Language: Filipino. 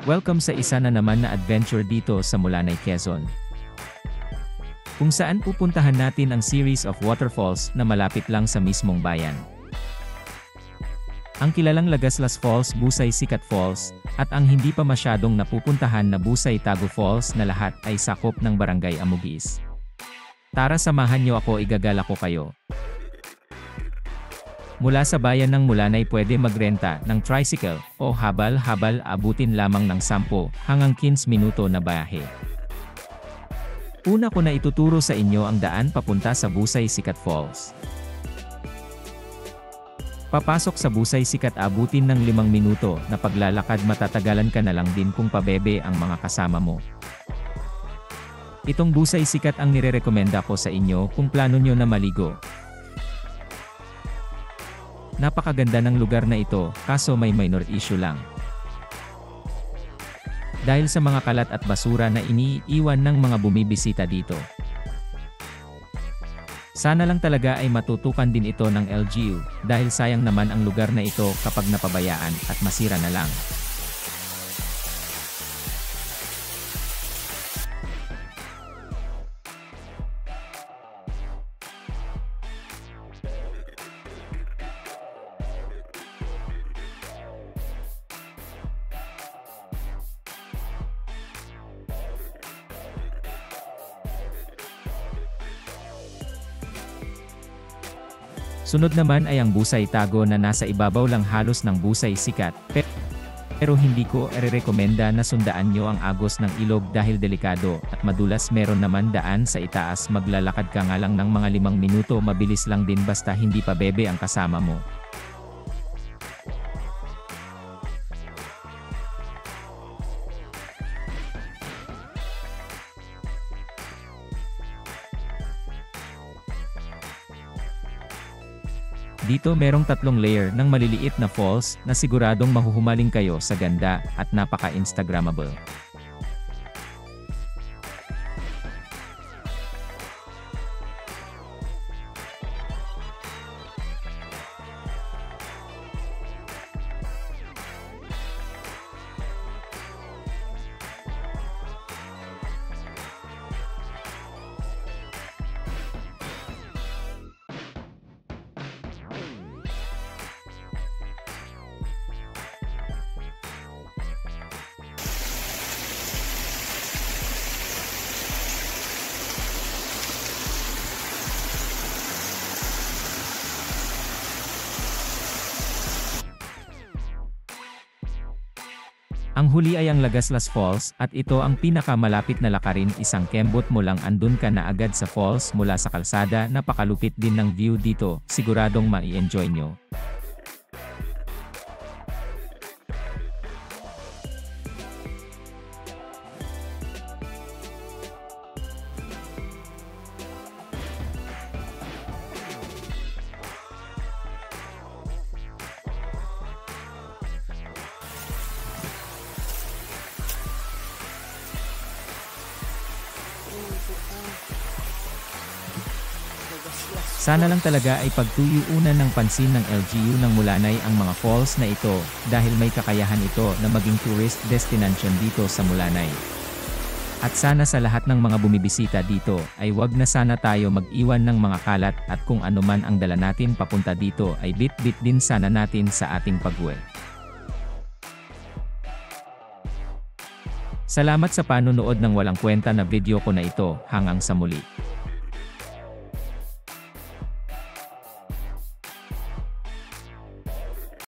Welcome sa isa na naman na adventure dito sa Mulanay, Quezon. Kung saan pupuntahan natin ang series of waterfalls na malapit lang sa mismong bayan. Ang kilalang Lagaslas Falls, Busay Sikat Falls, at ang hindi pa masyadong napupuntahan na Busay Tago Falls na lahat ay sakop ng Barangay Amugis. Tara samahan niyo ako, igagala ko kayo. Mula sa bayan ng Mulanay pwede magrenta ng tricycle o habal-habal, abutin lamang ng 10 hanggang 15 minuto na biyahe. Una ko na ituturo sa inyo ang daan papunta sa Busay Sikat Falls. Papasok sa Busay Sikat, abutin ng 5 minuto na paglalakad, matatagalan ka na lang din kung pabebe ang mga kasama mo. Itong Busay Sikat ang nirerekomenda ko sa inyo kung plano nyo na maligo. Napakaganda ng lugar na ito, kaso may minor issue lang. Dahil sa mga kalat at basura na iniiwan ng mga bumibisita dito. Sana lang talaga ay matutukan din ito ng LGU, dahil sayang naman ang lugar na ito kapag napabayaan at masira na lang. Sunod naman ay ang Busay Tago na nasa ibabaw lang halos ng Busay Sikat, pero hindi ko irerekomenda na sundaan nyo ang agos ng ilog dahil delikado at madulas. Meron naman daan sa itaas, maglalakad ka nga lang ng mga 5 minuto, mabilis lang din basta hindi pa bebe ang kasama mo. Dito merong 3 layer ng maliliit na falls na siguradong mahuhumaling kayo sa ganda at napaka-instagrammable. Ang huli ay ang Lagaslas Falls, at ito ang pinakamalapit na lakarin. Isang kembot mo lang andun ka na agad sa falls mula sa kalsada. Napakalupit din ng view dito, siguradong mai-enjoy nyo. Sana lang talaga ay pagtuyuunan ng pansin ng LGU ng Mulanay ang mga falls na ito, dahil may kakayahan ito na maging tourist destination dito sa Mulanay. At sana sa lahat ng mga bumibisita dito ay wag na sana tayo mag-iwan ng mga kalat, at kung ano man ang dala natin papunta dito ay bit-bit din sana natin sa ating pag-uwi. Salamat sa panonood ng walang kwenta na video ko na ito. Hanggang sa muli.